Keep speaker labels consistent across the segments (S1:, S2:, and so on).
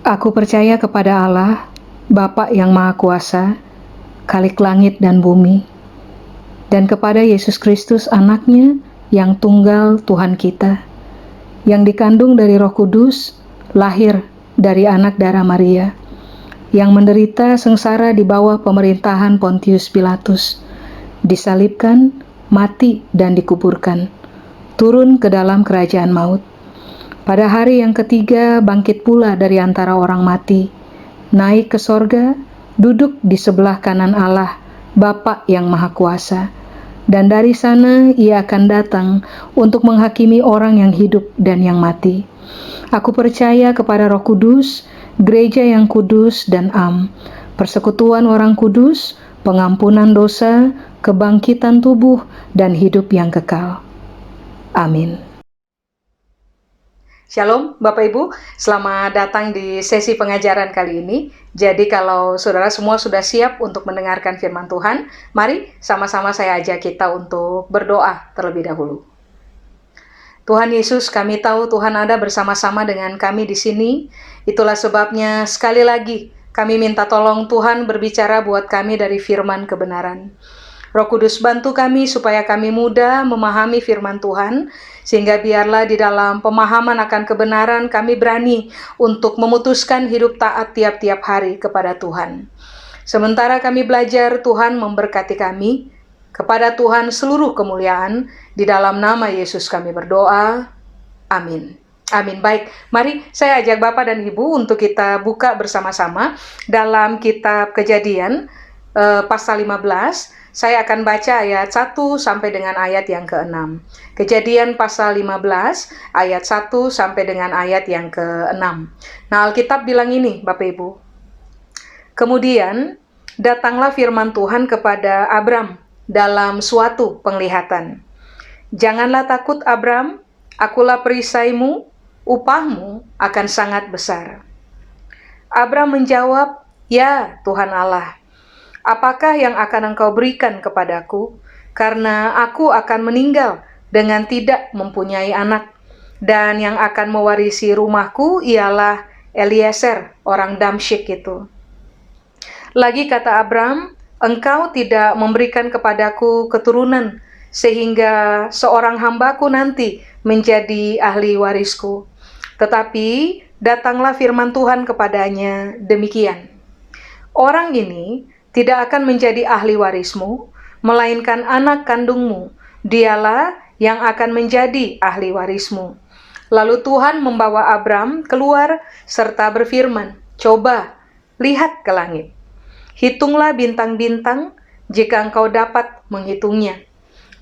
S1: Aku percaya kepada Allah, Bapa yang Maha Kuasa, Khalik langit dan bumi, dan kepada Yesus Kristus anaknya yang tunggal Tuhan kita, yang dikandung dari Roh Kudus, lahir dari anak darah Maria, yang menderita sengsara di bawah pemerintahan Pontius Pilatus, disalibkan, mati dan dikuburkan, turun ke dalam kerajaan maut. Pada hari yang ketiga bangkit pula dari antara orang mati, naik ke sorga, duduk di sebelah kanan Allah, Bapa yang Maha Kuasa. Dan dari sana ia akan datang untuk menghakimi orang yang hidup dan yang mati. Aku percaya kepada Roh Kudus, gereja yang kudus dan am, persekutuan orang kudus, pengampunan dosa, kebangkitan tubuh, dan hidup yang kekal. Amin.
S2: Shalom Bapak Ibu, selamat datang di sesi pengajaran kali ini. Jadi kalau saudara semua sudah siap untuk mendengarkan firman Tuhan, mari sama-sama saya ajak kita untuk berdoa terlebih dahulu. Tuhan Yesus, kami tahu Tuhan ada bersama-sama dengan kami di sini. Itulah sebabnya sekali lagi kami minta tolong Tuhan berbicara buat kami dari firman kebenaran. Roh Kudus bantu kami supaya kami mudah memahami firman Tuhan, sehingga biarlah di dalam pemahaman akan kebenaran kami berani untuk memutuskan hidup taat tiap-tiap hari kepada Tuhan. Sementara kami belajar, Tuhan memberkati kami. Kepada Tuhan seluruh kemuliaan, di dalam nama Yesus kami berdoa. Amin. Amin. Baik, mari saya ajak Bapak dan Ibu untuk kita buka bersama-sama dalam kitab Kejadian pasal 15. Saya akan baca ayat 1 sampai dengan ayat yang ke-6. Kejadian pasal 15 ayat 1 sampai dengan ayat yang ke-6. Nah, Alkitab bilang ini, Bapak Ibu. Kemudian datanglah firman Tuhan kepada Abram dalam suatu penglihatan. Janganlah takut Abram, akulah perisaimu, upahmu akan sangat besar. Abram menjawab, ya Tuhan Allah. Apakah yang akan engkau berikan kepadaku? Karena aku akan meninggal dengan tidak mempunyai anak. Dan yang akan mewarisi rumahku ialah Eliezer, orang Damsyik itu. Lagi kata Abram, engkau tidak memberikan kepadaku keturunan, sehingga seorang hambaku nanti menjadi ahli warisku. Tetapi datanglah firman Tuhan kepadanya demikian. Orang ini tidak akan menjadi ahli warismu, melainkan anak kandungmu. Dialah yang akan menjadi ahli warismu. Lalu Tuhan membawa Abram keluar serta berfirman, coba, lihat ke langit. Hitunglah bintang-bintang jika engkau dapat menghitungnya.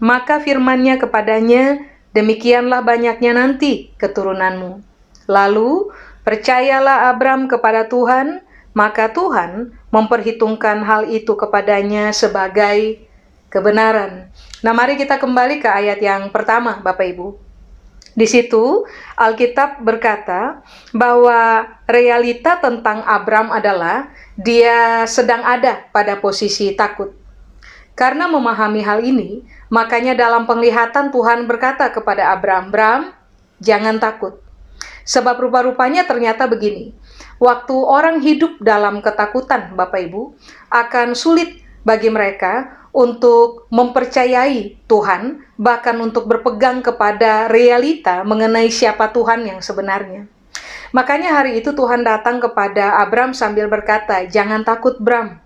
S2: Maka firman-Nya kepadanya, demikianlah banyaknya nanti keturunanmu. Lalu percayalah Abram kepada Tuhan, maka Tuhan memperhitungkan hal itu kepadanya sebagai kebenaran. Nah, mari kita kembali ke ayat yang pertama, Bapak Ibu. Di situ Alkitab berkata bahwa realita tentang Abram adalah dia sedang ada pada posisi takut. Karena memahami hal ini, makanya dalam penglihatan Tuhan berkata kepada Abram, Abram, jangan takut. Sebab rupa-rupanya ternyata begini, waktu orang hidup dalam ketakutan, Bapak Ibu, akan sulit bagi mereka untuk mempercayai Tuhan, bahkan untuk berpegang kepada realita mengenai siapa Tuhan yang sebenarnya. Makanya hari itu Tuhan datang kepada Abram sambil berkata, jangan takut Bram.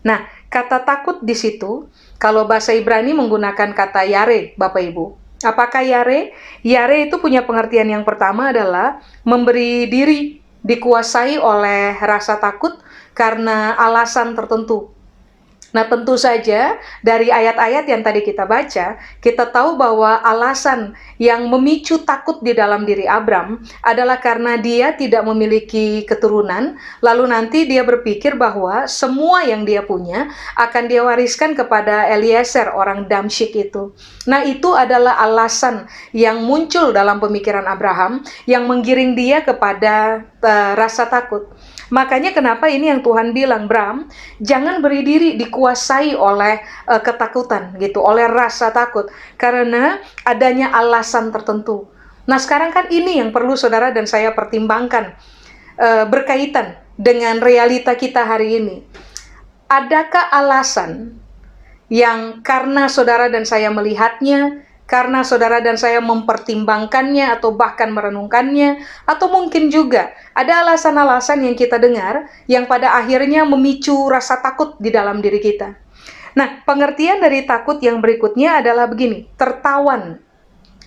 S2: Nah, kata takut di situ, kalau bahasa Ibrani menggunakan kata yare, Bapak Ibu. Apakah yare? Yare itu punya pengertian yang pertama adalah memberi diri dikuasai oleh rasa takut karena alasan tertentu. Nah, tentu saja dari ayat-ayat yang tadi kita baca, kita tahu bahwa alasan yang memicu takut di dalam diri Abram adalah karena dia tidak memiliki keturunan, lalu nanti dia berpikir bahwa semua yang dia punya akan dia wariskan kepada Eliezer, orang Damsyik itu. Nah, itu adalah alasan yang muncul dalam pemikiran Abraham yang menggiring dia kepada rasa takut. Makanya kenapa ini yang Tuhan bilang, Bram, jangan beri diri dikuasai oleh ketakutan gitu, oleh rasa takut, karena adanya alasan tertentu. Nah, sekarang kan ini yang perlu saudara dan saya pertimbangkan. berkaitan dengan realita kita hari ini. Adakah alasan yang karena saudara dan saya melihatnya, karena saudara dan saya mempertimbangkannya atau bahkan merenungkannya, atau mungkin juga ada alasan-alasan yang kita dengar yang pada akhirnya memicu rasa takut di dalam diri kita. Nah, pengertian dari takut yang berikutnya adalah begini, tertawan.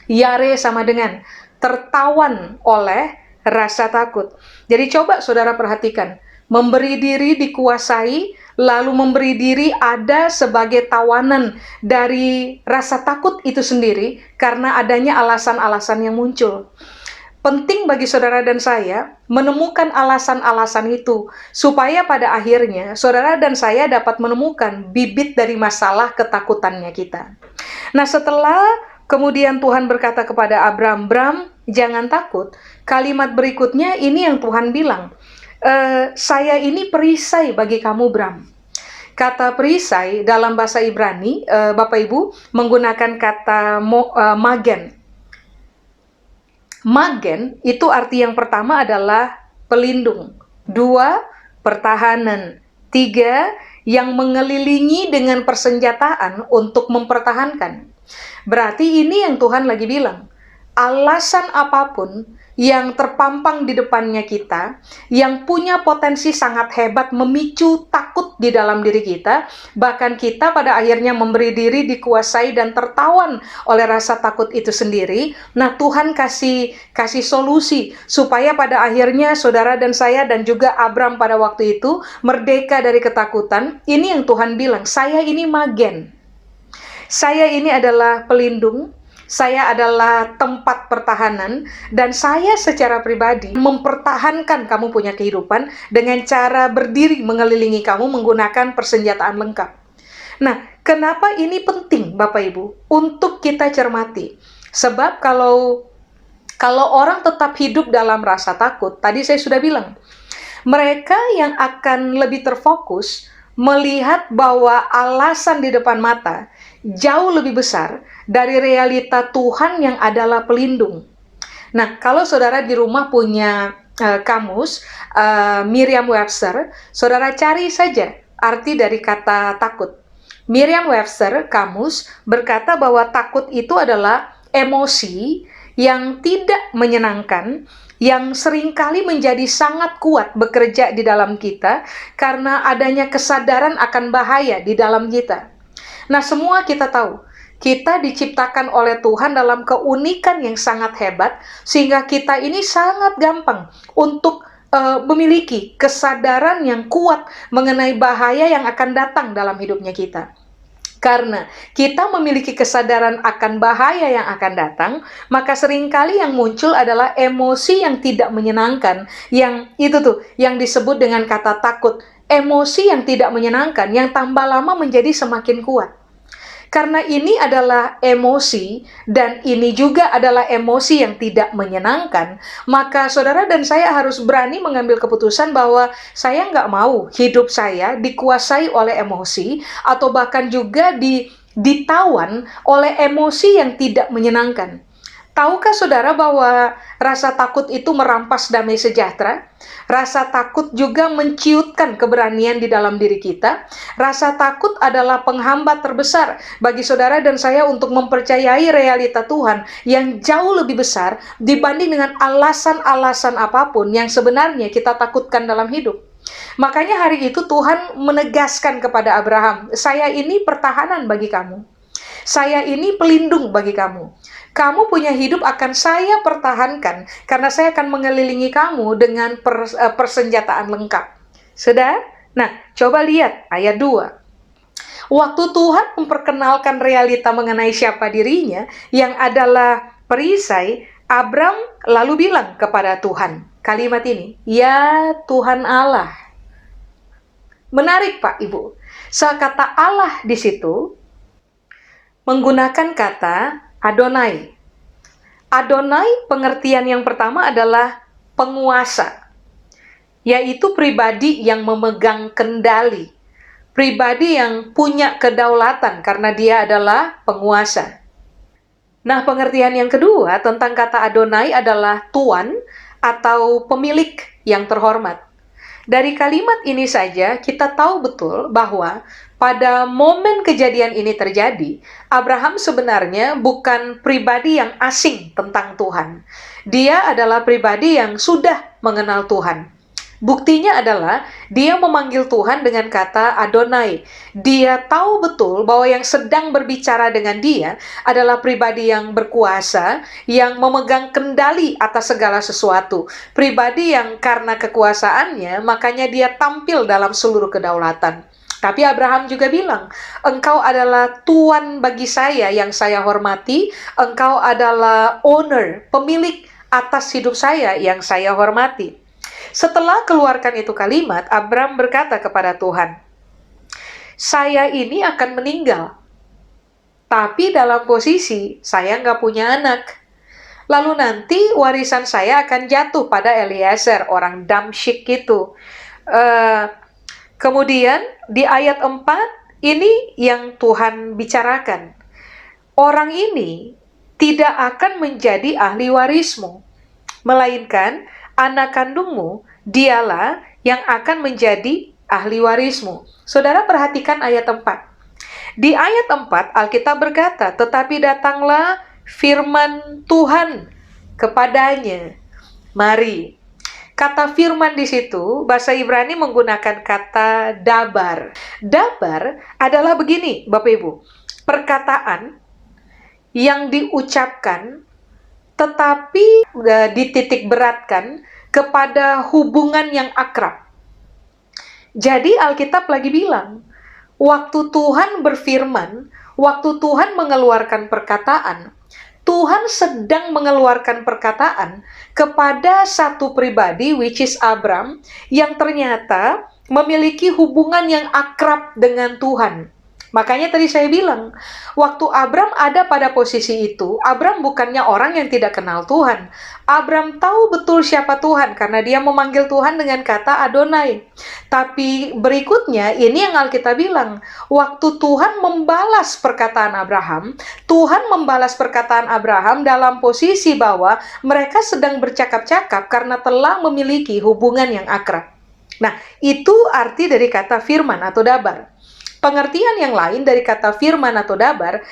S2: Yare sama dengan tertawan oleh rasa takut. Jadi coba saudara perhatikan, memberi diri dikuasai, lalu memberi diri ada sebagai tawanan dari rasa takut itu sendiri karena adanya alasan-alasan yang muncul. Penting bagi saudara dan saya menemukan alasan-alasan itu supaya pada akhirnya saudara dan saya dapat menemukan bibit dari masalah ketakutannya kita. Nah, setelah kemudian Tuhan berkata kepada Abram, "Bram, jangan takut." Kalimat berikutnya ini yang Tuhan bilang, "Saya ini perisai bagi kamu, Bram." Kata perisai dalam bahasa Ibrani, Bapak Ibu, menggunakan kata magen. Magen itu arti yang pertama adalah pelindung, 2, pertahanan, 3, yang mengelilingi dengan persenjataan untuk mempertahankan. Berarti ini yang Tuhan lagi bilang, alasan apapun yang terpampang di depannya kita, yang punya potensi sangat hebat memicu takut di dalam diri kita, bahkan kita pada akhirnya memberi diri dikuasai dan tertawan oleh rasa takut itu sendiri. Nah, Tuhan kasih solusi supaya pada akhirnya saudara dan saya dan juga Abram pada waktu itu merdeka dari ketakutan. Ini yang Tuhan bilang, "Saya ini magen. Saya ini adalah pelindung. Saya adalah tempat pertahanan, dan saya secara pribadi mempertahankan kamu punya kehidupan dengan cara berdiri mengelilingi kamu menggunakan persenjataan lengkap." Nah, kenapa ini penting Bapak Ibu untuk kita cermati? Sebab kalau orang tetap hidup dalam rasa takut, tadi saya sudah bilang, mereka yang akan lebih terfokus melihat bahwa alasan di depan mata jauh lebih besar dari realita Tuhan yang adalah pelindung. Nah, kalau saudara di rumah punya kamus Merriam-Webster, saudara cari saja arti dari kata takut. Merriam-Webster kamus berkata bahwa takut itu adalah emosi yang tidak menyenangkan, yang seringkali menjadi sangat kuat bekerja di dalam kita karena adanya kesadaran akan bahaya di dalam kita. Nah, semua kita tahu, kita diciptakan oleh Tuhan dalam keunikan yang sangat hebat, sehingga kita ini sangat gampang untuk memiliki kesadaran yang kuat mengenai bahaya yang akan datang dalam hidupnya kita. Karena kita memiliki kesadaran akan bahaya yang akan datang, maka seringkali yang muncul adalah emosi yang tidak menyenangkan, yang itu tuh, yang disebut dengan kata takut. Emosi yang tidak menyenangkan, yang tambah lama menjadi semakin kuat. Karena ini adalah emosi, dan ini juga adalah emosi yang tidak menyenangkan, maka saudara dan saya harus berani mengambil keputusan bahwa saya nggak mau hidup saya dikuasai oleh emosi, atau bahkan juga ditawan oleh emosi yang tidak menyenangkan. Tahukah saudara bahwa rasa takut itu merampas damai sejahtera? Rasa takut juga menciutkan keberanian di dalam diri kita. Rasa takut adalah penghambat terbesar bagi saudara dan saya untuk mempercayai realita Tuhan yang jauh lebih besar dibanding dengan alasan-alasan apapun yang sebenarnya kita takutkan dalam hidup. Makanya hari itu Tuhan menegaskan kepada Abraham, "Saya ini pertahanan bagi kamu. Saya ini pelindung bagi kamu. Kamu punya hidup akan saya pertahankan karena saya akan mengelilingi kamu dengan persenjataan lengkap." Sudah? Nah, coba lihat ayat 2. Waktu Tuhan memperkenalkan realita mengenai siapa dirinya yang adalah perisai, Abram lalu bilang kepada Tuhan kalimat ini, "Ya Tuhan Allah." Menarik Pak Ibu. Kata Allah di situ menggunakan kata Adonai. Adonai pengertian yang pertama adalah penguasa, yaitu pribadi yang memegang kendali, pribadi yang punya kedaulatan karena dia adalah penguasa. Nah, pengertian yang kedua tentang kata Adonai adalah Tuan atau pemilik yang terhormat. Dari kalimat ini saja kita tahu betul bahwa pada momen kejadian ini terjadi, Abraham sebenarnya bukan pribadi yang asing tentang Tuhan. Dia adalah pribadi yang sudah mengenal Tuhan. Buktinya adalah dia memanggil Tuhan dengan kata Adonai. Dia tahu betul bahwa yang sedang berbicara dengan dia adalah pribadi yang berkuasa, yang memegang kendali atas segala sesuatu. Pribadi yang karena kekuasaannya, makanya dia tampil dalam seluruh kedaulatan. Tapi Abraham juga bilang, engkau adalah Tuan bagi saya yang saya hormati, engkau adalah owner, pemilik atas hidup saya yang saya hormati. Setelah keluarkan itu kalimat, Abram berkata kepada Tuhan, saya ini akan meninggal, tapi dalam posisi saya nggak punya anak. Lalu nanti warisan saya akan jatuh pada Eliezer, orang Damsyik itu. Kemudian di ayat 4, ini yang Tuhan bicarakan. Orang ini tidak akan menjadi ahli warismu, melainkan anak kandungmu, dialah yang akan menjadi ahli warismu. Saudara perhatikan ayat 4. Di ayat 4, Alkitab berkata, tetapi datanglah firman Tuhan kepadanya. Mari. Kata firman di situ, bahasa Ibrani menggunakan kata dabar. Dabar adalah begini, Bapak Ibu. Perkataan yang diucapkan tetapi dititik beratkan kepada hubungan yang akrab. Jadi Alkitab lagi bilang, waktu Tuhan berfirman, waktu Tuhan mengeluarkan perkataan, Tuhan sedang mengeluarkan perkataan kepada satu pribadi, which is Abram, yang ternyata memiliki hubungan yang akrab dengan Tuhan. Makanya tadi saya bilang, waktu Abram ada pada posisi itu, Abram bukannya orang yang tidak kenal Tuhan. Abram tahu betul siapa Tuhan karena dia memanggil Tuhan dengan kata Adonai. Tapi berikutnya, ini yang Alkitab bilang, waktu Tuhan membalas perkataan Abraham, Tuhan membalas perkataan Abraham dalam posisi bahwa mereka sedang bercakap-cakap karena telah memiliki hubungan yang akrab. Nah, itu arti dari kata firman atau dabar. Pengertian yang lain dari kata firman atau dabar,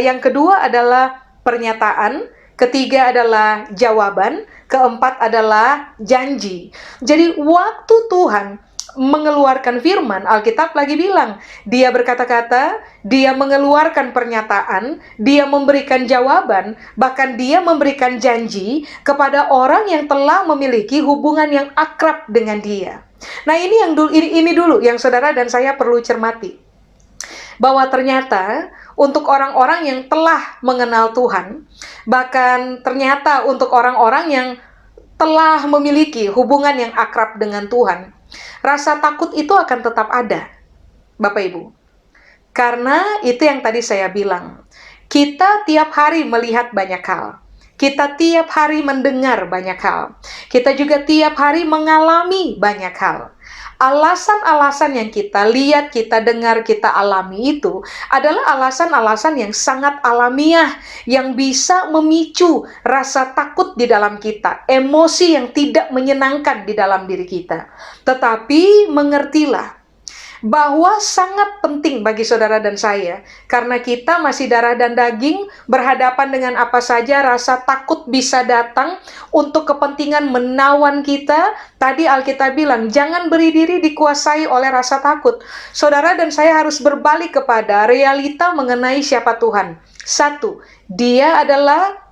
S2: yang kedua adalah pernyataan, ketiga adalah jawaban, keempat adalah janji. Jadi waktu Tuhan mengeluarkan firman, Alkitab lagi bilang, dia berkata-kata, dia mengeluarkan pernyataan, dia memberikan jawaban, bahkan dia memberikan janji kepada orang yang telah memiliki hubungan yang akrab dengan dia. Nah, ini dulu yang saudara dan saya perlu cermati. Bahwa ternyata untuk orang-orang yang telah mengenal Tuhan, bahkan ternyata untuk orang-orang yang telah memiliki hubungan yang akrab dengan Tuhan, rasa takut itu akan tetap ada, Bapak Ibu. Karena itu yang tadi saya bilang, kita tiap hari melihat banyak hal. Kita tiap hari mendengar banyak hal. Kita juga tiap hari mengalami banyak hal. Alasan-alasan yang kita lihat, kita dengar, kita alami itu adalah alasan-alasan yang sangat alamiah, yang bisa memicu rasa takut di dalam kita, emosi yang tidak menyenangkan di dalam diri kita. Tetapi mengertilah bahwa sangat penting bagi saudara dan saya, karena kita masih darah dan daging, berhadapan dengan apa saja rasa takut bisa datang untuk kepentingan menawan kita. Tadi Alkitab bilang, jangan beri diri dikuasai oleh rasa takut. Saudara dan saya harus berbalik kepada realita mengenai siapa Tuhan. Satu, dia adalah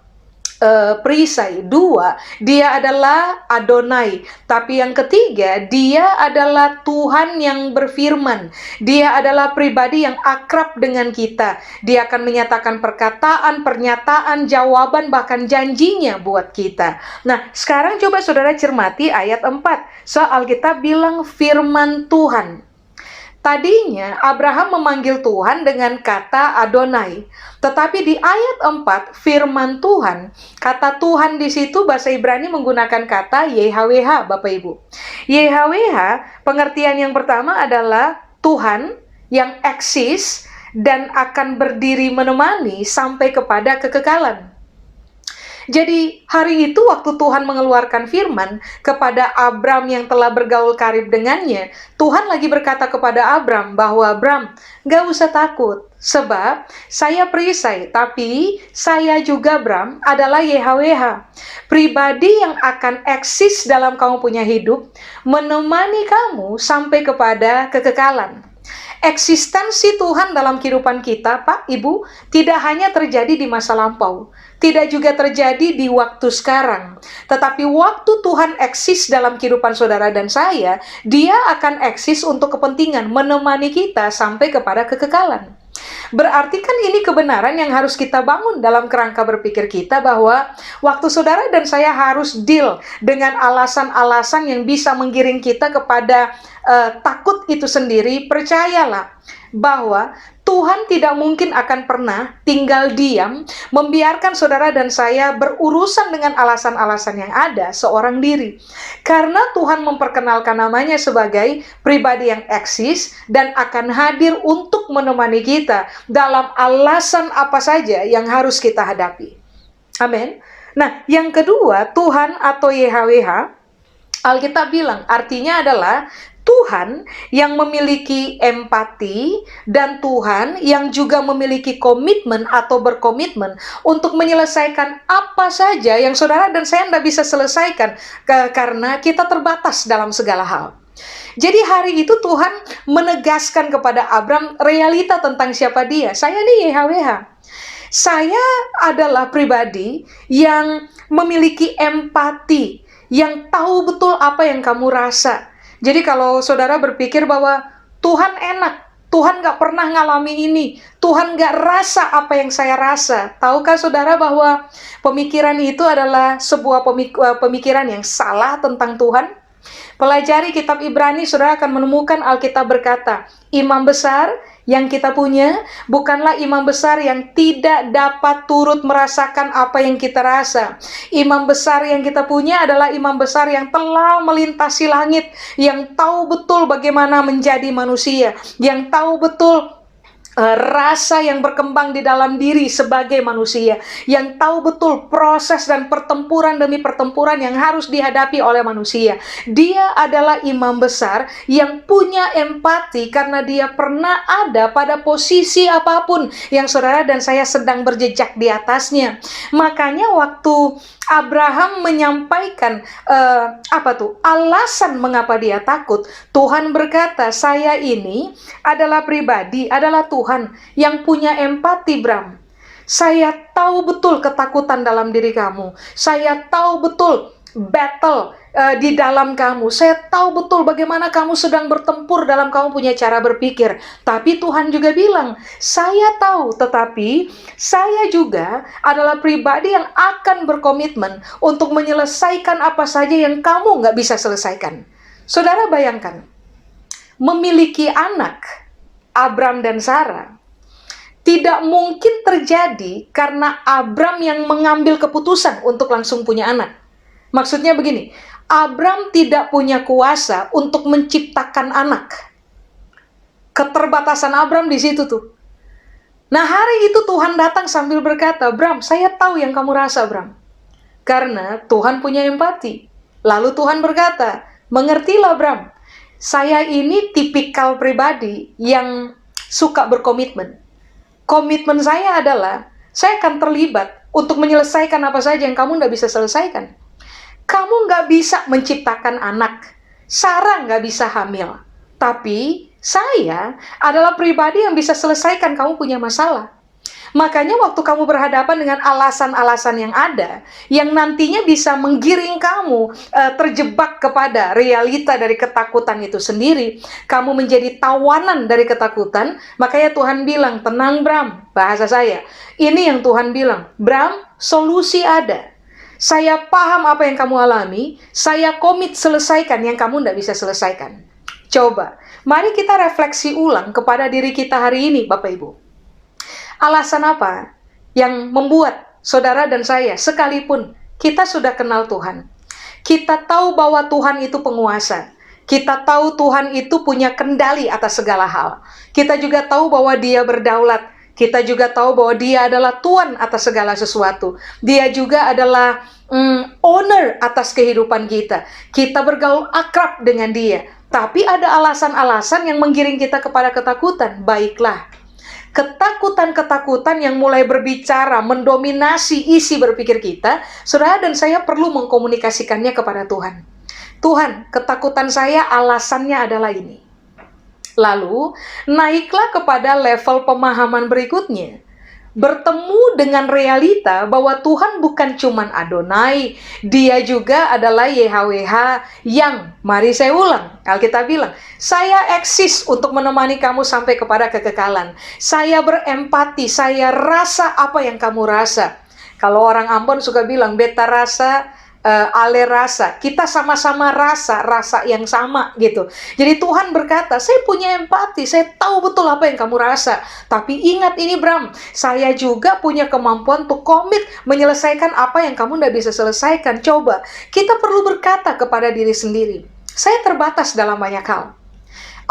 S2: perisai. Dua, dia adalah Adonai. Tapi yang ketiga, dia adalah Tuhan yang berfirman. Dia adalah pribadi yang akrab dengan kita. Dia akan menyatakan perkataan, pernyataan, jawaban, bahkan janjinya buat kita. Nah, sekarang coba saudara cermati ayat 4. Alkitab bilang firman Tuhan. Tadinya Abraham memanggil Tuhan dengan kata Adonai. Tetapi di ayat 4 firman Tuhan, kata Tuhan di situ bahasa Ibrani menggunakan kata YHWH, Bapak Ibu. YHWH pengertian yang pertama adalah Tuhan yang eksis dan akan berdiri menemani sampai kepada kekekalan. Jadi hari itu waktu Tuhan mengeluarkan firman kepada Abram yang telah bergaul karib dengannya, Tuhan lagi berkata kepada Abram bahwa Abram, gak usah takut, sebab saya perisai, tapi saya juga Abram adalah YHWH, pribadi yang akan eksis dalam kamu punya hidup, menemani kamu sampai kepada kekekalan. Eksistensi Tuhan dalam kehidupan kita, Pak, Ibu, tidak hanya terjadi di masa lampau, tidak juga terjadi di waktu sekarang, tetapi waktu Tuhan eksis dalam kehidupan saudara dan saya, Dia akan eksis untuk kepentingan menemani kita sampai kepada kekekalan. Berarti kan ini kebenaran yang harus kita bangun dalam kerangka berpikir kita, bahwa waktu saudara dan saya harus deal dengan alasan-alasan yang bisa menggiring kita kepada takut itu sendiri. Percayalah bahwa Tuhan tidak mungkin akan pernah tinggal diam membiarkan saudara dan saya berurusan dengan alasan-alasan yang ada seorang diri. Karena Tuhan memperkenalkan namanya sebagai pribadi yang eksis dan akan hadir untuk menemani kita dalam alasan apa saja yang harus kita hadapi. Amin. Nah, yang kedua, Tuhan atau YHWH, Alkitab bilang artinya adalah Tuhan yang memiliki empati dan Tuhan yang juga memiliki komitmen atau berkomitmen untuk menyelesaikan apa saja yang saudara dan saya tidak bisa selesaikan karena kita terbatas dalam segala hal. Jadi hari itu Tuhan menegaskan kepada Abram realita tentang siapa dia. Saya nih YHWH. Saya adalah pribadi yang memiliki empati, yang tahu betul apa yang kamu rasa. Jadi kalau saudara berpikir bahwa Tuhan enak, Tuhan gak pernah ngalami ini, Tuhan gak rasa apa yang saya rasa. Tahukah saudara bahwa pemikiran itu adalah sebuah pemikiran yang salah tentang Tuhan? Pelajari kitab Ibrani, saudara akan menemukan Alkitab berkata, imam besar yang kita punya bukanlah imam besar yang tidak dapat turut merasakan apa yang kita rasa. Imam besar yang kita punya adalah imam besar yang telah melintasi langit, yang tahu betul bagaimana menjadi manusia, yang tahu betul rasa yang berkembang di dalam diri sebagai manusia, yang tahu betul proses dan pertempuran demi pertempuran yang harus dihadapi oleh manusia. Dia adalah imam besar yang punya empati karena dia pernah ada pada posisi apapun yang saudara dan saya sedang berjejak di atasnya. Makanya waktu Abraham menyampaikan alasan mengapa dia takut, Tuhan berkata, saya ini adalah pribadi, adalah Tuhan yang punya empati, Bram. Saya tahu betul ketakutan dalam diri kamu. Saya tahu betul battle di dalam kamu. Saya tahu betul bagaimana kamu sedang bertempur dalam kamu punya cara berpikir. Tapi Tuhan juga bilang, saya tahu, tetapi saya juga adalah pribadi yang akan berkomitmen untuk menyelesaikan apa saja yang kamu nggak bisa selesaikan. Saudara bayangkan, memiliki anak, Abram dan Sarah, tidak mungkin terjadi karena Abram yang mengambil keputusan untuk langsung punya anak. Maksudnya begini, Abram tidak punya kuasa untuk menciptakan anak. Keterbatasan Abram di situ tuh. Nah, hari itu Tuhan datang sambil berkata, Abram, saya tahu yang kamu rasa, Abram. Karena Tuhan punya empati. Lalu Tuhan berkata, mengertilah, Abram, saya ini tipikal pribadi yang suka berkomitmen. Komitmen saya adalah, saya akan terlibat untuk menyelesaikan apa saja yang kamu tidak bisa selesaikan. Kamu nggak bisa menciptakan anak, Sarah nggak bisa hamil, tapi saya adalah pribadi yang bisa selesaikan kamu punya masalah. Makanya waktu kamu berhadapan dengan alasan-alasan yang ada, yang nantinya bisa menggiring kamu terjebak kepada realita dari ketakutan itu sendiri, kamu menjadi tawanan dari ketakutan, makanya Tuhan bilang, tenang Bram, bahasa saya. Ini yang Tuhan bilang, Bram, solusi ada. Saya paham apa yang kamu alami, saya komit selesaikan yang kamu tidak bisa selesaikan. Coba, mari kita refleksi ulang kepada diri kita hari ini, Bapak Ibu. Alasan apa yang membuat saudara dan saya, sekalipun kita sudah kenal Tuhan, kita tahu bahwa Tuhan itu penguasa, kita tahu Tuhan itu punya kendali atas segala hal, kita juga tahu bahwa Dia berdaulat, Kita juga tahu bahwa Dia adalah Tuhan atas segala sesuatu. Dia juga adalah owner atas kehidupan kita. Kita bergaul akrab dengan Dia. Tapi ada alasan-alasan yang menggiring kita kepada ketakutan. Baiklah, ketakutan-ketakutan yang mulai berbicara, mendominasi isi berpikir kita, saudara dan saya perlu mengkomunikasikannya kepada Tuhan. Tuhan, ketakutan saya alasannya adalah ini. Lalu, naiklah kepada level pemahaman berikutnya. Bertemu dengan realita bahwa Tuhan bukan cuman Adonai, Dia juga adalah YHWH yang, mari saya ulang, Alkitab bilang, saya eksis untuk menemani kamu sampai kepada kekekalan. Saya berempati, saya rasa apa yang kamu rasa. Kalau orang Ambon suka bilang, beta rasa, ale rasa, kita sama-sama rasa yang sama gitu. Jadi Tuhan berkata, saya punya empati, saya tahu betul apa yang kamu rasa. Tapi ingat ini Bram, saya juga punya kemampuan untuk komit menyelesaikan apa yang kamu tidak bisa selesaikan. Coba, kita perlu berkata kepada diri sendiri, saya terbatas dalam banyak hal.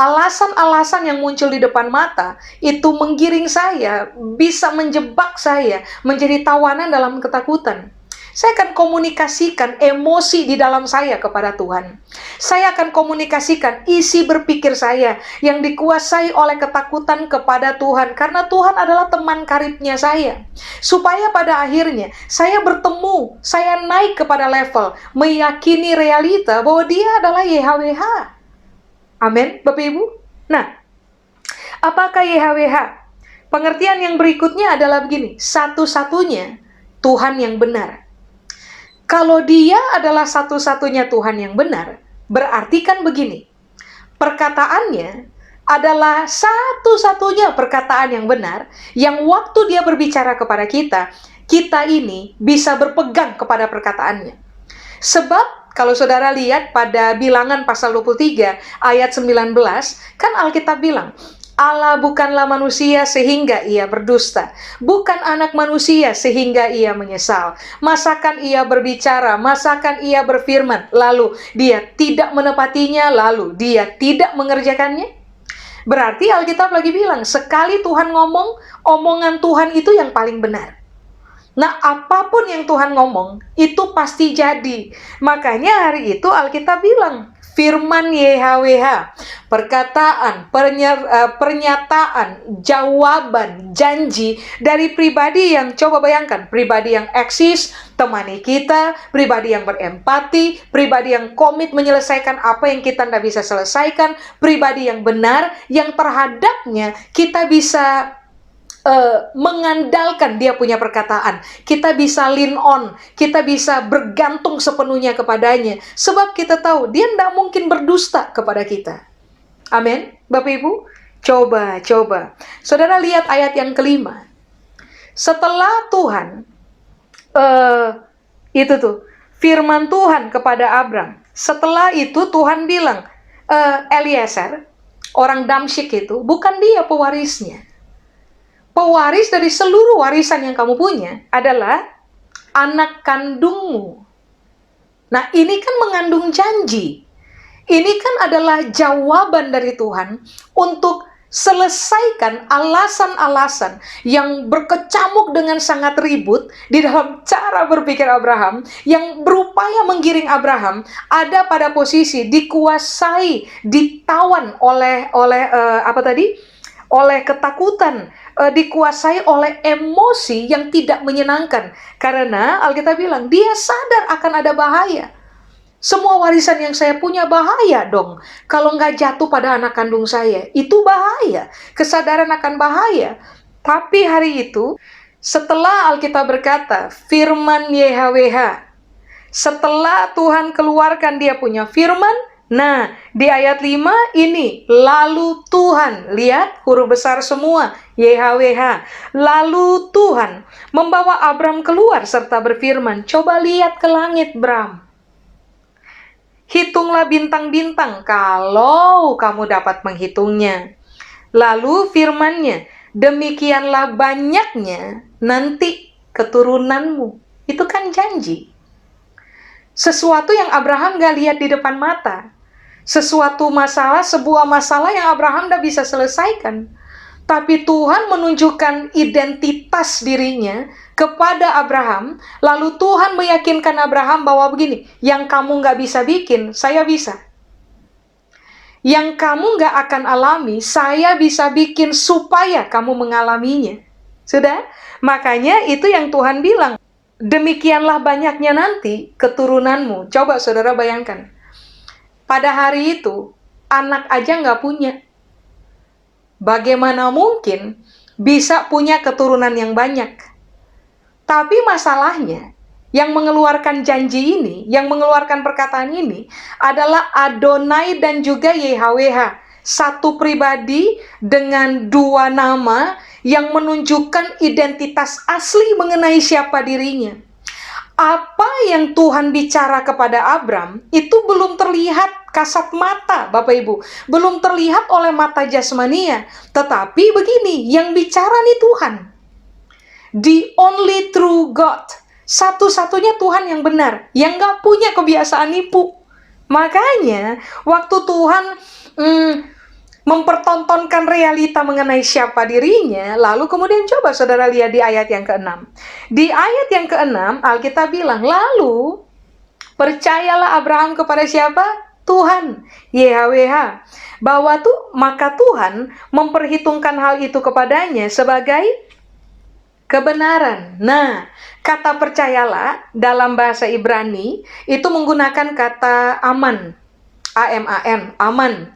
S2: Alasan-alasan yang muncul di depan mata itu menggiring saya, bisa menjebak saya menjadi tawanan dalam ketakutan. Saya akan komunikasikan emosi di dalam saya kepada Tuhan. Saya akan komunikasikan isi berpikir saya yang dikuasai oleh ketakutan kepada Tuhan. Karena Tuhan adalah teman karibnya saya. Supaya pada akhirnya saya bertemu, saya naik kepada level meyakini realita bahwa Dia adalah YHWH. Amin, Bapak Ibu. Nah, apakah YHWH? Pengertian yang berikutnya adalah begini. Satu-satunya Tuhan yang benar. Kalau Dia adalah satu-satunya Tuhan yang benar, berarti kan begini, perkataannya adalah satu-satunya perkataan yang benar, yang waktu Dia berbicara kepada kita, kita ini bisa berpegang kepada perkataannya. Sebab, kalau saudara lihat pada Bilangan pasal 23 ayat 19, kan Alkitab bilang, Allah bukanlah manusia sehingga ia berdusta, bukan anak manusia sehingga ia menyesal. Masakan ia berbicara, masakan ia berfirman, lalu dia tidak menepatinya, lalu dia tidak mengerjakannya? Berarti Alkitab lagi bilang, sekali Tuhan ngomong, omongan Tuhan itu yang paling benar. Nah, apapun yang Tuhan ngomong, itu pasti jadi. Makanya hari itu Alkitab bilang, firman YHWH, perkataan, pernyataan, jawaban, janji dari pribadi yang, coba bayangkan, pribadi yang eksis, temani kita, pribadi yang berempati, pribadi yang komit menyelesaikan apa yang kita tidak bisa selesaikan, pribadi yang benar, yang terhadapnya kita bisa mengandalkan Dia punya perkataan. Kita bisa lean on, kita bisa bergantung sepenuhnya kepadanya. Sebab kita tahu Dia tidak mungkin berdusta kepada kita. Amin, Bapak Ibu. Coba. Saudara lihat ayat yang kelima. Setelah Tuhan, firman Tuhan kepada Abram. Setelah itu Tuhan bilang, Eliezer, orang Damsyik itu, bukan dia pewarisnya. Pewaris dari seluruh warisan yang kamu punya adalah anak kandungmu. Nah, ini kan mengandung janji. Ini kan adalah jawaban dari Tuhan untuk selesaikan alasan-alasan yang berkecamuk dengan sangat ribut di dalam cara berpikir Abraham, yang berupaya menggiring Abraham ada pada posisi dikuasai, ditawan oleh oleh ketakutan, dikuasai oleh emosi yang tidak menyenangkan. Karena Alkitab bilang, dia sadar akan ada bahaya. Semua warisan yang saya punya bahaya dong. Kalau nggak jatuh pada anak kandung saya, itu bahaya. Kesadaran akan bahaya. Tapi hari itu, setelah Alkitab berkata, firman YHWH, setelah Tuhan keluarkan Dia punya firman, nah, di ayat 5 ini, lalu Tuhan, lihat huruf besar semua, YHWH, lalu Tuhan membawa Abram keluar serta berfirman, coba lihat ke langit, Bram. Hitunglah bintang-bintang kalau kamu dapat menghitungnya. Lalu firman-Nya, demikianlah banyaknya nanti keturunanmu. Itu kan janji. Sesuatu yang Abraham gak lihat di depan mata. Sesuatu masalah, sebuah masalah yang Abraham tidak bisa selesaikan. Tapi Tuhan menunjukkan identitas dirinya kepada Abraham, lalu Tuhan meyakinkan Abraham bahwa begini, yang kamu nggak bisa bikin, saya bisa. Yang kamu nggak akan alami, saya bisa bikin supaya kamu mengalaminya. Sudah? Makanya itu yang Tuhan bilang, demikianlah banyaknya nanti keturunanmu. Coba saudara bayangkan, pada hari itu, anak aja nggak punya. Bagaimana mungkin bisa punya keturunan yang banyak? Tapi masalahnya, yang mengeluarkan janji ini, yang mengeluarkan perkataan ini, adalah Adonai dan juga YHWH. Satu pribadi dengan dua nama yang menunjukkan identitas asli mengenai siapa dirinya. Apa yang Tuhan bicara kepada Abram itu belum terlihat kasat mata, Bapak Ibu. Belum terlihat oleh mata jasmania. Tetapi begini, yang bicara nih Tuhan. The only true God. Satu-satunya Tuhan yang benar. Yang gak punya kebiasaan nipu. Makanya, waktu Tuhan mempertontonkan realita mengenai siapa dirinya, lalu kemudian coba saudara lihat di ayat yang ke-6. Di ayat yang ke-6, Alkitab bilang, lalu percayalah Abraham kepada siapa? Tuhan, YHWH. Maka Tuhan memperhitungkan hal itu kepadanya sebagai kebenaran. Nah, kata percayalah dalam bahasa Ibrani itu menggunakan kata aman. A-M-A-N, aman.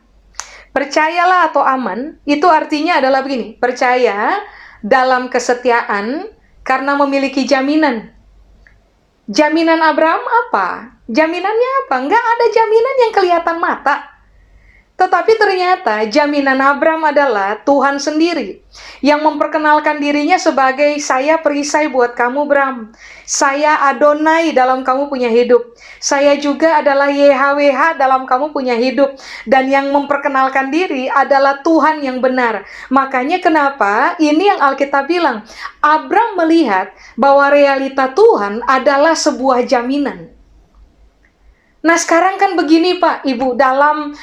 S2: Percayalah atau aman, itu artinya adalah begini, percaya dalam kesetiaan karena memiliki jaminan. Jaminan Abraham apa? Jaminannya apa? Nggak ada jaminan yang kelihatan mata. Tetapi ternyata jaminan Abraham adalah Tuhan sendiri yang memperkenalkan dirinya sebagai saya perisai buat kamu, Bram. Saya Adonai dalam kamu punya hidup. Saya juga adalah YHWH dalam kamu punya hidup. Dan yang memperkenalkan diri adalah Tuhan yang benar. Makanya kenapa ini yang Alkitab bilang, Abraham melihat bahwa realita Tuhan adalah sebuah jaminan. Nah sekarang kan begini Pak, Ibu, dalam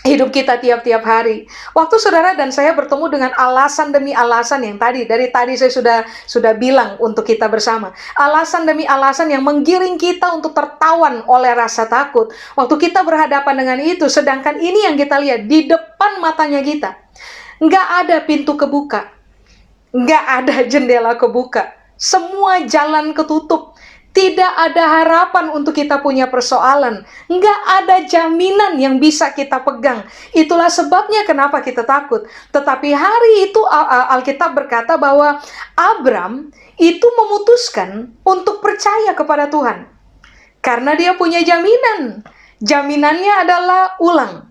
S2: hidup kita tiap-tiap hari. Waktu saudara dan saya bertemu dengan alasan demi alasan yang dari tadi saya sudah bilang untuk kita bersama. Alasan demi alasan yang menggiring kita untuk tertawan oleh rasa takut. Waktu kita berhadapan dengan itu, sedangkan ini yang kita lihat di depan matanya kita. Nggak ada pintu kebuka. Nggak ada jendela kebuka. Semua jalan ketutup. Tidak ada harapan untuk kita punya persoalan. Nggak ada jaminan yang bisa kita pegang. Itulah sebabnya kenapa kita takut. Tetapi hari itu Alkitab berkata bahwa Abram itu memutuskan untuk percaya kepada Tuhan. Karena dia punya jaminan. Jaminannya adalah ulang.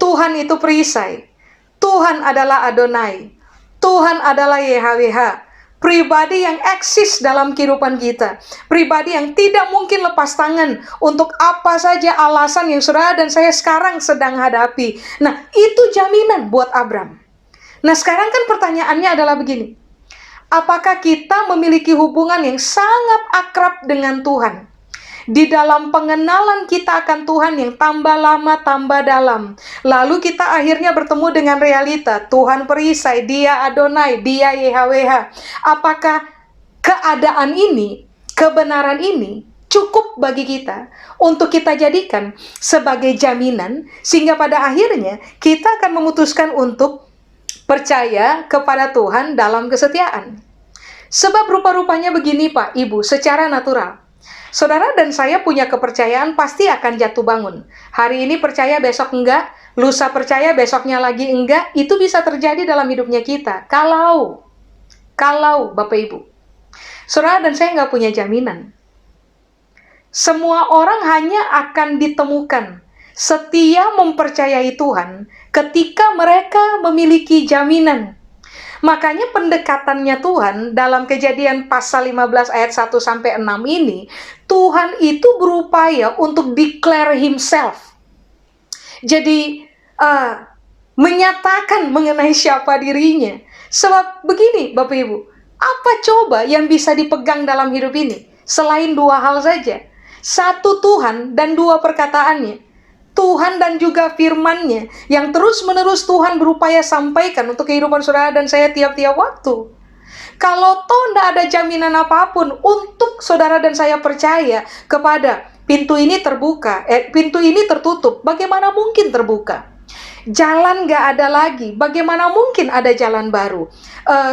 S2: Tuhan itu perisai. Tuhan adalah Adonai. Tuhan adalah YHWH. Pribadi yang eksis dalam kehidupan kita. Pribadi yang tidak mungkin lepas tangan untuk apa saja alasan yang saudara dan saya sekarang sedang hadapi. Nah, itu jaminan buat Abram. Nah, sekarang kan pertanyaannya adalah begini. Apakah kita memiliki hubungan yang sangat akrab dengan Tuhan? Di dalam pengenalan kita akan Tuhan yang tambah lama, tambah dalam. Lalu kita akhirnya bertemu dengan realita. Tuhan perisai, dia Adonai, dia YHWH. Apakah keadaan ini, kebenaran ini, cukup bagi kita untuk kita jadikan sebagai jaminan, sehingga pada akhirnya kita akan memutuskan untuk percaya kepada Tuhan dalam kesetiaan. Sebab rupa-rupanya begini Pak, Ibu, secara natural. Saudara dan saya punya kepercayaan pasti akan jatuh bangun. Hari ini percaya, besok enggak. Lusa percaya, besoknya lagi enggak. Itu bisa terjadi dalam hidupnya kita. Kalau Bapak Ibu, saudara dan saya nggak punya jaminan. Semua orang hanya akan ditemukan setia mempercayai Tuhan ketika mereka memiliki jaminan. Makanya pendekatannya Tuhan dalam Kejadian pasal 15 ayat 1-6 ini, Tuhan itu berupaya untuk declare himself. Jadi, menyatakan mengenai siapa dirinya. Sebab begini Bapak Ibu, apa coba yang bisa dipegang dalam hidup ini? Selain dua hal saja. Satu Tuhan dan dua perkataannya. Tuhan dan juga firman-Nya yang terus-menerus Tuhan berupaya sampaikan untuk kehidupan saudara dan saya tiap-tiap waktu. Kalau toh tidak ada jaminan apapun untuk saudara dan saya percaya kepada pintu ini terbuka, pintu ini tertutup, bagaimana mungkin terbuka? Jalan gak ada lagi, bagaimana mungkin ada jalan baru?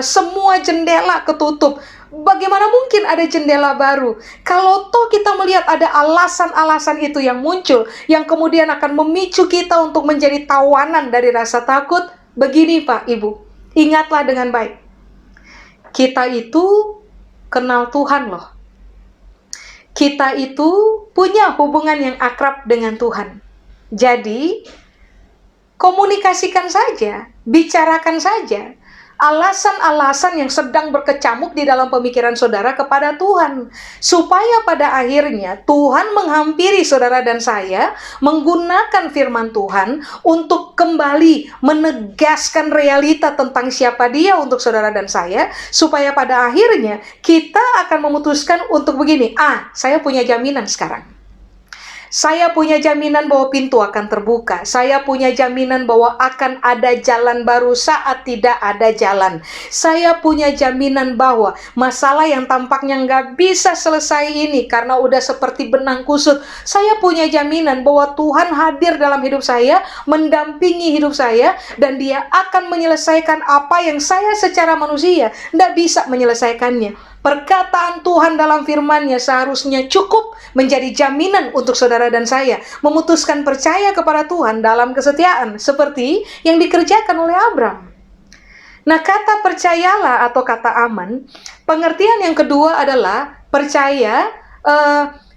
S2: Semua jendela ketutup, bagaimana mungkin ada jendela baru? Kalau toh kita melihat ada alasan-alasan itu yang muncul, yang kemudian akan memicu kita untuk menjadi tawanan dari rasa takut, begini Pak, Ibu, ingatlah dengan baik. Kita itu kenal Tuhan loh. Kita itu punya hubungan yang akrab dengan Tuhan. Jadi, komunikasikan saja, bicarakan saja alasan-alasan yang sedang berkecamuk di dalam pemikiran saudara kepada Tuhan, supaya pada akhirnya Tuhan menghampiri saudara dan saya menggunakan firman Tuhan untuk kembali menegaskan realita tentang siapa Dia untuk saudara dan saya, supaya pada akhirnya kita akan memutuskan untuk begini, saya punya jaminan sekarang. Saya punya jaminan bahwa pintu akan terbuka. Saya punya jaminan bahwa akan ada jalan baru saat tidak ada jalan. Saya punya jaminan bahwa masalah yang tampaknya nggak bisa selesai ini karena udah seperti benang kusut. Saya punya jaminan bahwa Tuhan hadir dalam hidup saya, mendampingi hidup saya, dan Dia akan menyelesaikan apa yang saya secara manusia nggak bisa menyelesaikannya. Perkataan Tuhan dalam firman-Nya seharusnya cukup menjadi jaminan untuk saudara dan saya memutuskan percaya kepada Tuhan dalam kesetiaan seperti yang dikerjakan oleh Abram. Nah, kata percayalah atau kata aman, pengertian yang kedua adalah percaya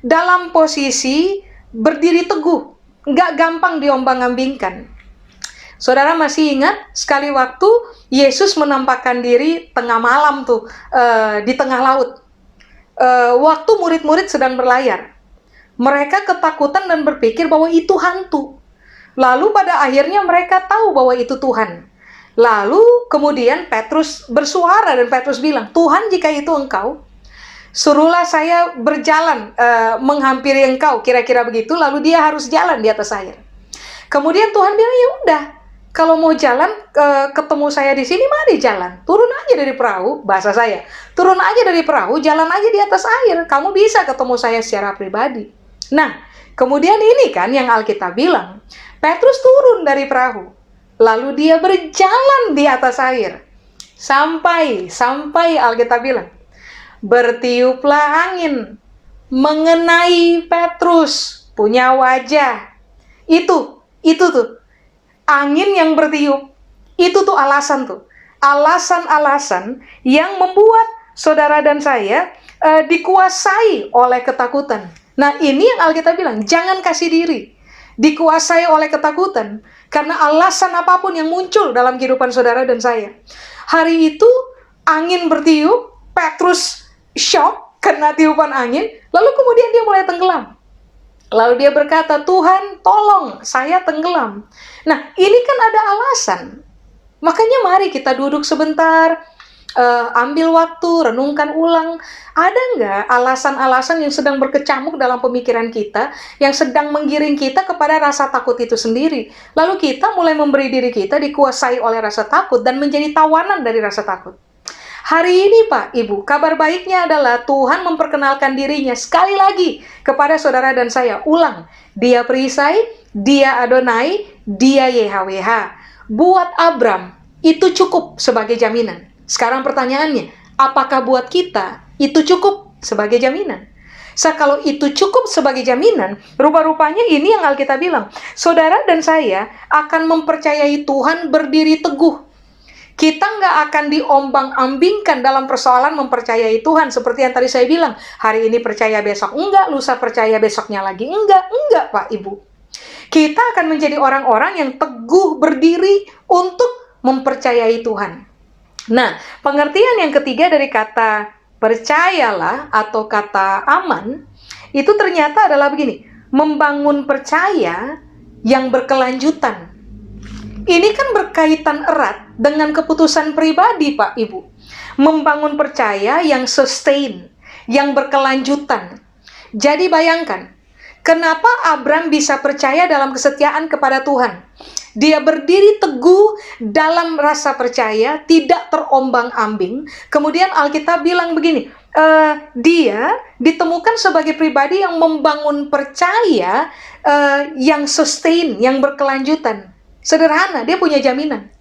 S2: dalam posisi berdiri teguh, nggak gampang diombang-ambingkan. Saudara masih ingat sekali waktu Yesus menampakkan diri tengah malam di tengah laut. Waktu murid-murid sedang berlayar. Mereka ketakutan dan berpikir bahwa itu hantu. Lalu pada akhirnya mereka tahu bahwa itu Tuhan. Lalu kemudian Petrus bersuara dan Petrus bilang, Tuhan jika itu Engkau, suruhlah saya berjalan menghampiri Engkau. Kira-kira begitu, lalu dia harus jalan di atas air. Kemudian Tuhan bilang, ya udah, kalau mau jalan ketemu saya di sini, mari jalan. Turun aja dari perahu, bahasa saya. Turun aja dari perahu, jalan aja di atas air. Kamu bisa ketemu saya secara pribadi. Nah, kemudian ini kan yang Alkitab bilang. Petrus turun dari perahu. Lalu dia berjalan di atas air. Sampai Alkitab bilang, bertiuplah angin mengenai Petrus, punya wajah. Itu tuh. Angin yang bertiup, itu tuh alasan-alasan yang membuat saudara dan saya dikuasai oleh ketakutan. Nah, ini yang Alkitab bilang, jangan kasih diri dikuasai oleh ketakutan karena alasan apapun yang muncul dalam kehidupan saudara dan saya. Hari itu angin bertiup, Petrus shock kena tiupan angin, lalu kemudian dia mulai tenggelam. Lalu dia berkata, Tuhan tolong, saya tenggelam. Nah, ini kan ada alasan. Makanya mari kita duduk sebentar, ambil waktu, renungkan ulang. Ada nggak alasan-alasan yang sedang berkecamuk dalam pemikiran kita, yang sedang menggiring kita kepada rasa takut itu sendiri. Lalu kita mulai memberi diri kita dikuasai oleh rasa takut dan menjadi tawanan dari rasa takut. Hari ini Pak, Ibu, kabar baiknya adalah Tuhan memperkenalkan dirinya sekali lagi kepada saudara dan saya. Ulang, Dia perisai, Dia Adonai, Dia YHWH. Buat Abram, itu cukup sebagai jaminan. Sekarang pertanyaannya, apakah buat kita itu cukup sebagai jaminan? Kalau itu cukup sebagai jaminan, rupa-rupanya ini yang Alkitab bilang. Saudara dan saya akan mempercayai Tuhan berdiri teguh. Kita nggak akan diombang-ambingkan dalam persoalan mempercayai Tuhan. Seperti yang tadi saya bilang, hari ini percaya besok enggak, lusa percaya besoknya lagi enggak Pak Ibu. Kita akan menjadi orang-orang yang teguh berdiri untuk mempercayai Tuhan. Nah, pengertian yang ketiga dari kata percayalah atau kata aman, itu ternyata adalah begini, membangun percaya yang berkelanjutan. Ini kan berkaitan erat dengan keputusan pribadi, Pak Ibu. Membangun percaya yang sustain, yang berkelanjutan. Jadi bayangkan, Kenapa Abram bisa percaya dalam kesetiaan kepada Tuhan? Dia berdiri teguh dalam rasa percaya, tidak terombang-ambing. Kemudian Alkitab bilang begini, dia ditemukan sebagai pribadi yang membangun percaya yang sustain, yang berkelanjutan. Sederhana, dia punya jaminan.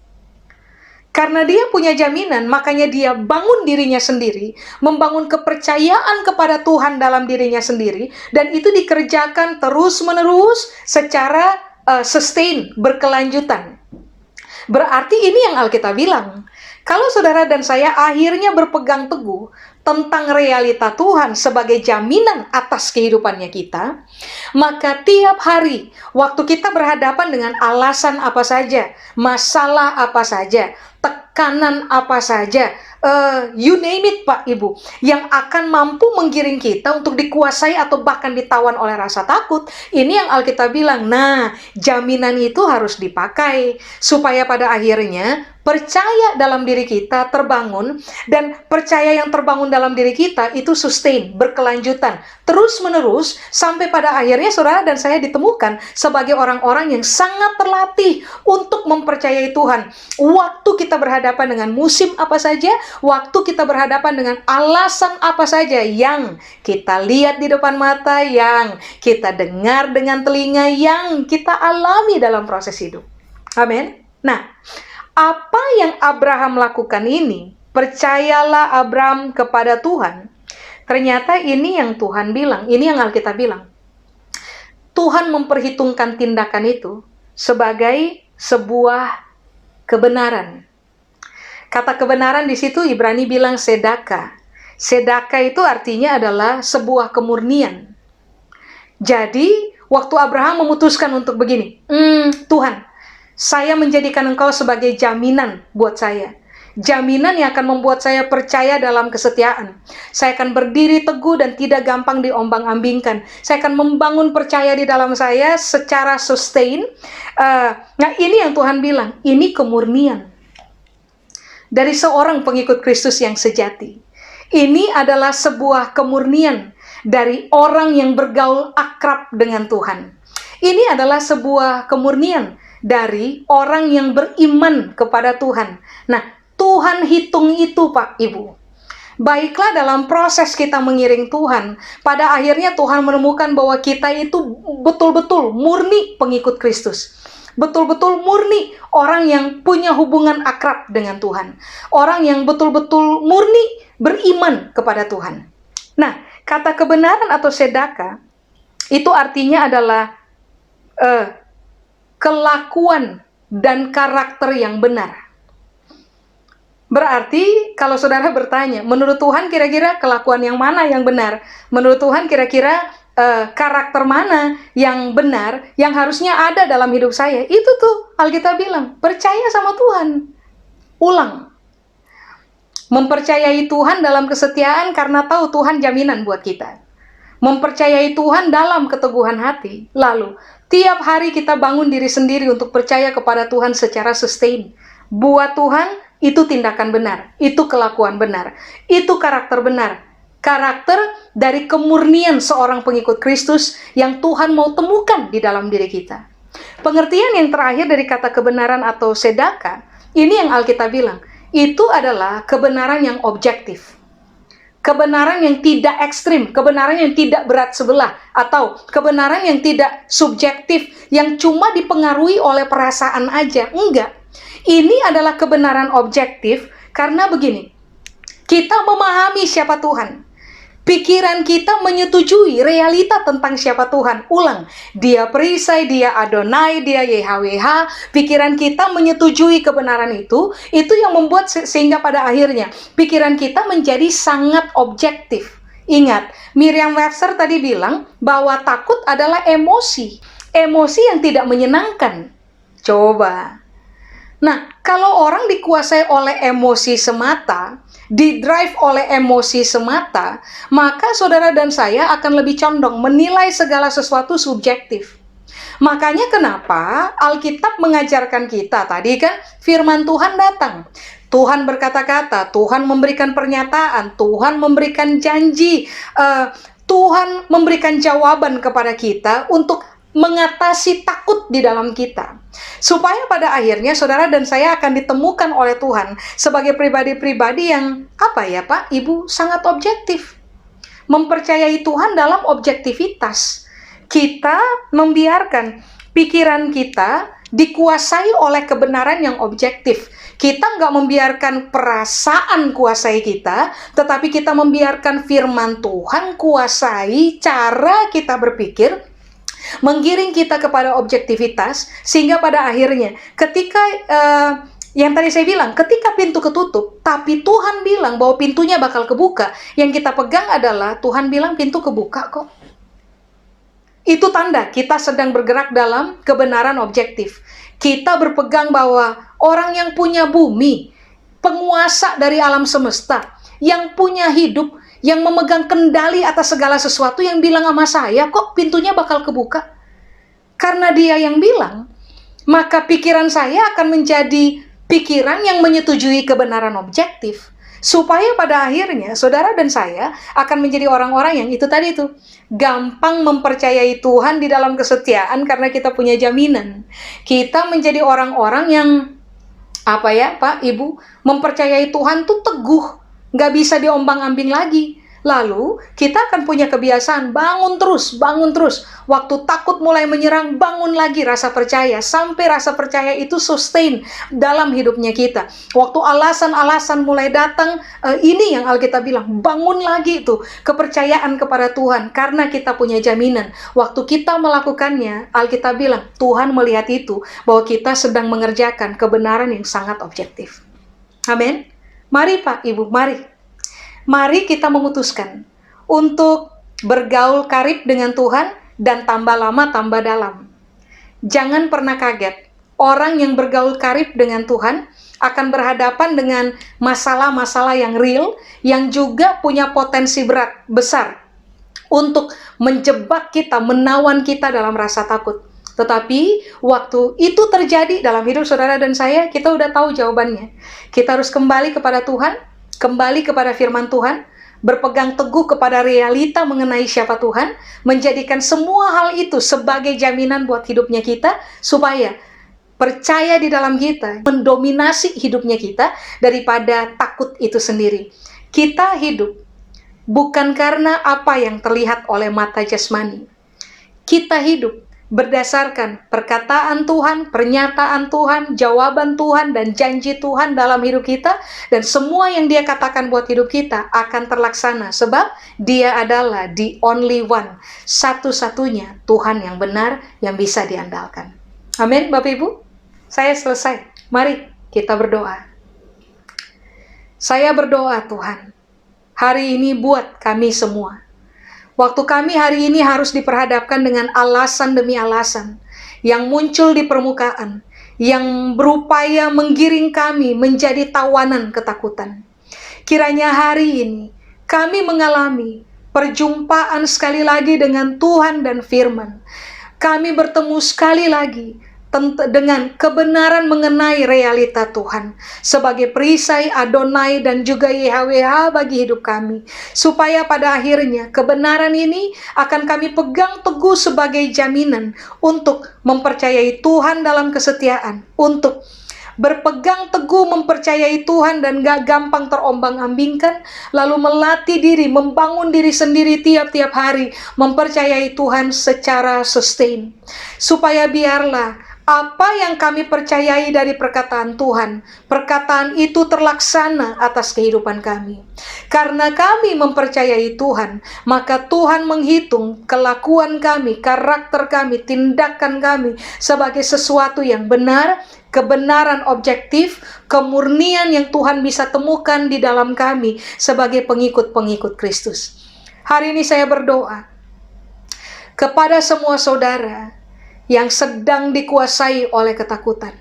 S2: Karena dia punya jaminan, makanya dia bangun dirinya sendiri, membangun kepercayaan kepada Tuhan dalam dirinya sendiri, dan itu dikerjakan terus-menerus secara sustain, berkelanjutan. Berarti ini yang Alkitab bilang. Kalau saudara dan saya akhirnya berpegang teguh tentang realita Tuhan sebagai jaminan atas kehidupannya kita, maka tiap hari waktu kita berhadapan dengan alasan apa saja, masalah apa saja, tekanan apa saja, you name it Pak Ibu, yang akan mampu menggiring kita untuk dikuasai atau bahkan ditawan oleh rasa takut, ini yang Alkitab bilang, nah jaminan itu harus dipakai, supaya pada akhirnya percaya dalam diri kita terbangun, dan percaya yang terbangun dalam diri kita itu sustain, berkelanjutan, terus-menerus, sampai pada akhirnya saudara dan saya ditemukan sebagai orang-orang yang sangat terlatih untuk mempercayai Tuhan. Waktu kita berhadapan dengan musim apa saja, waktu kita berhadapan dengan alasan apa saja yang kita lihat di depan mata, yang kita dengar dengan telinga, yang kita alami dalam proses hidup. Amin. Nah, apa yang Abraham lakukan ini, percayalah Abraham kepada Tuhan. Ternyata ini yang Tuhan bilang, ini yang Alkitab bilang. Tuhan memperhitungkan tindakan itu sebagai sebuah kebenaran. Kata kebenaran di situ Ibrani bilang sedaka. Sedaka itu artinya adalah sebuah kemurnian. Jadi, waktu Abraham memutuskan untuk begini, Tuhan, saya menjadikan Engkau sebagai jaminan buat saya. Jaminan yang akan membuat saya percaya dalam kesetiaan. Saya akan berdiri teguh dan tidak gampang diombang-ambingkan. Saya akan membangun percaya di dalam saya secara sustain. Nah, ini yang Tuhan bilang, ini kemurnian dari seorang pengikut Kristus yang sejati. Ini adalah sebuah kemurnian dari orang yang bergaul akrab dengan Tuhan. Ini adalah sebuah kemurnian dari orang yang beriman kepada Tuhan. Nah, Tuhan hitung itu Pak Ibu. Baiklah dalam proses kita mengiring Tuhan, pada akhirnya Tuhan menemukan bahwa kita itu betul-betul murni pengikut Kristus. Betul-betul murni orang yang punya hubungan akrab dengan Tuhan. Orang yang betul-betul murni beriman kepada Tuhan. Nah, kata kebenaran atau sedaka, itu artinya adalah kelakuan dan karakter yang benar. Berarti kalau saudara bertanya, menurut Tuhan kira-kira kelakuan yang mana yang benar? Menurut Tuhan kira-kira karakter mana yang benar, yang harusnya ada dalam hidup saya? Itu tuh Alkitab bilang, percaya sama Tuhan. Ulang. Mempercayai Tuhan dalam kesetiaan karena tahu Tuhan jaminan buat kita. Mempercayai Tuhan dalam keteguhan hati. Lalu, tiap hari kita bangun diri sendiri untuk percaya kepada Tuhan secara sustain. Buat Tuhan, itu tindakan benar. Itu kelakuan benar. Itu karakter benar. Karakter dari kemurnian seorang pengikut Kristus yang Tuhan mau temukan di dalam diri kita. Pengertian yang terakhir dari kata kebenaran atau sedaka, ini yang Alkitab bilang, itu adalah kebenaran yang objektif. Kebenaran yang tidak ekstrim, kebenaran yang tidak berat sebelah, atau kebenaran yang tidak subjektif, yang cuma dipengaruhi oleh perasaan aja. Enggak. Ini adalah kebenaran objektif karena begini, kita memahami siapa Tuhan. Pikiran kita menyetujui realita tentang siapa Tuhan. Ulang, dia perisai, dia Adonai, dia YHWH. Pikiran kita menyetujui kebenaran itu yang membuat sehingga pada akhirnya pikiran kita menjadi sangat objektif. Ingat, Merriam-Webster tadi bilang bahwa takut adalah emosi. Emosi yang tidak menyenangkan. Coba. Nah, kalau orang dikuasai oleh emosi semata, didrive oleh emosi semata, maka saudara dan saya akan lebih condong menilai segala sesuatu subjektif. Makanya kenapa Alkitab mengajarkan kita, tadi kan firman Tuhan datang, Tuhan berkata-kata, Tuhan memberikan pernyataan, Tuhan memberikan janji, Tuhan memberikan jawaban kepada kita untuk mengatasi takut di dalam kita. Supaya pada akhirnya saudara dan saya akan ditemukan oleh Tuhan sebagai pribadi-pribadi yang Pak, Ibu, sangat objektif. Mempercayai Tuhan dalam objektivitas. Kita membiarkan pikiran kita dikuasai oleh kebenaran yang objektif. Kita nggak membiarkan perasaan kuasai kita, tetapi kita membiarkan firman Tuhan kuasai cara kita berpikir, menggiring kita kepada objektivitas, sehingga pada akhirnya ketika yang tadi saya bilang, ketika pintu ketutup, tapi Tuhan bilang bahwa pintunya bakal kebuka, yang kita pegang adalah Tuhan bilang pintu kebuka kok. Itu tanda kita sedang bergerak dalam kebenaran objektif. Kita berpegang bahwa orang yang punya bumi, penguasa dari alam semesta, yang punya hidup, yang memegang kendali atas segala sesuatu, yang bilang sama saya, kok pintunya bakal kebuka? Karena dia yang bilang, maka pikiran saya akan menjadi pikiran yang menyetujui kebenaran objektif. Supaya pada akhirnya saudara dan saya akan menjadi orang-orang yang itu tadi tuh, gampang mempercayai Tuhan di dalam kesetiaan karena kita punya jaminan. Kita menjadi orang-orang yang Pak, Ibu, mempercayai Tuhan tuh teguh, nggak bisa diombang-ambing lagi. Lalu kita akan punya kebiasaan bangun terus. Waktu takut mulai menyerang, bangun lagi rasa percaya. Sampai rasa percaya itu sustain dalam hidupnya kita. Waktu alasan-alasan mulai datang, ini yang Alkitab bilang, bangun lagi itu kepercayaan kepada Tuhan. Karena kita punya jaminan. Waktu kita melakukannya, Alkitab bilang, Tuhan melihat itu, bahwa kita sedang mengerjakan kebenaran yang sangat objektif. Amin. Mari Pak, Ibu, mari kita memutuskan untuk bergaul karib dengan Tuhan dan tambah lama tambah dalam. Jangan pernah kaget, orang yang bergaul karib dengan Tuhan akan berhadapan dengan masalah-masalah yang real, yang juga punya potensi besar untuk menjebak kita, menawan kita dalam rasa takut. Tetapi waktu itu terjadi dalam hidup saudara dan saya, kita udah tahu jawabannya. Kita harus kembali kepada Tuhan, kembali kepada firman Tuhan, berpegang teguh kepada realita mengenai siapa Tuhan, menjadikan semua hal itu sebagai jaminan buat hidupnya kita, supaya percaya di dalam kita mendominasi hidupnya kita daripada takut itu sendiri. Kita hidup bukan karena apa yang terlihat oleh mata jasmani. Kita hidup berdasarkan perkataan Tuhan, pernyataan Tuhan, jawaban Tuhan, dan janji Tuhan dalam hidup kita. Dan semua yang Dia katakan buat hidup kita akan terlaksana. Sebab Dia adalah the only one, satu-satunya Tuhan yang benar yang bisa diandalkan. Amin, Bapak Ibu. Saya selesai. Mari kita berdoa. Saya berdoa, Tuhan, hari ini buat kami semua. Waktu kami hari ini harus diperhadapkan dengan alasan demi alasan yang muncul di permukaan, yang berupaya menggiring kami menjadi tawanan ketakutan. Kiranya hari ini kami mengalami perjumpaan sekali lagi dengan Tuhan dan firman. Kami bertemu sekali lagi dengan kebenaran mengenai realita Tuhan sebagai perisai Adonai dan juga YHWH bagi hidup kami, supaya pada akhirnya kebenaran ini akan kami pegang teguh sebagai jaminan untuk mempercayai Tuhan dalam kesetiaan, untuk berpegang teguh mempercayai Tuhan dan gak gampang terombang-ambingkan, lalu melatih diri, membangun diri sendiri tiap-tiap hari, mempercayai Tuhan secara sustain, supaya biarlah apa yang kami percayai dari perkataan Tuhan, perkataan itu terlaksana atas kehidupan kami. Karena kami mempercayai Tuhan, maka Tuhan menghitung kelakuan kami, karakter kami, tindakan kami sebagai sesuatu yang benar, kebenaran objektif, kemurnian yang Tuhan bisa temukan di dalam kami sebagai pengikut-pengikut Kristus. Hari ini saya berdoa kepada semua saudara yang sedang dikuasai oleh ketakutan.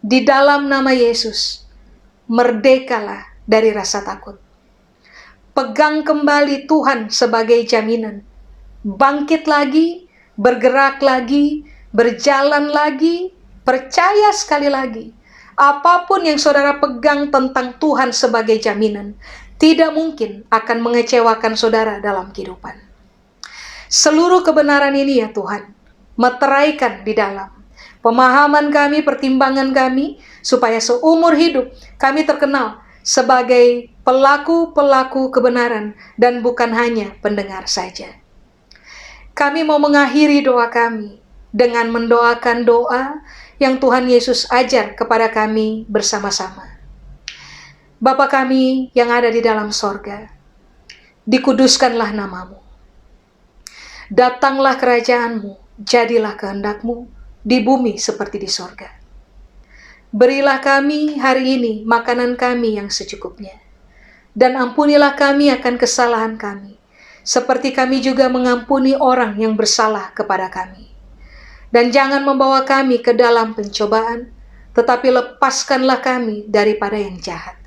S2: Di dalam nama Yesus, merdekalah dari rasa takut. Pegang kembali Tuhan sebagai jaminan. Bangkit lagi, bergerak lagi, berjalan lagi, percaya sekali lagi. Apapun yang saudara pegang tentang Tuhan sebagai jaminan, tidak mungkin akan mengecewakan saudara dalam kehidupan. Seluruh kebenaran ini ya Tuhan, meteraikan di dalam pemahaman kami, pertimbangan kami, supaya seumur hidup kami terkenal sebagai pelaku-pelaku kebenaran dan bukan hanya pendengar saja. Kami mau mengakhiri doa kami dengan mendoakan doa yang Tuhan Yesus ajar kepada kami bersama-sama. Bapa kami yang ada di dalam sorga, dikuduskanlah namamu. Datanglah kerajaanmu, jadilah kehendakmu di bumi seperti di sorga. Berilah kami hari ini makanan kami yang secukupnya. Dan ampunilah kami akan kesalahan kami, seperti kami juga mengampuni orang yang bersalah kepada kami. Dan jangan membawa kami ke dalam pencobaan, tetapi lepaskanlah kami daripada yang jahat.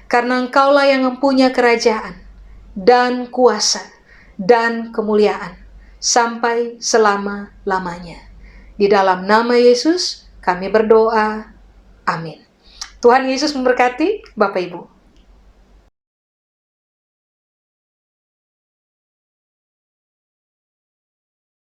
S2: Karena Engkaulah yang mempunyai kerajaan, dan kuasa, dan kemuliaan, sampai selama-lamanya. Di dalam nama Yesus, kami berdoa. Amin. Tuhan Yesus memberkati Bapak Ibu.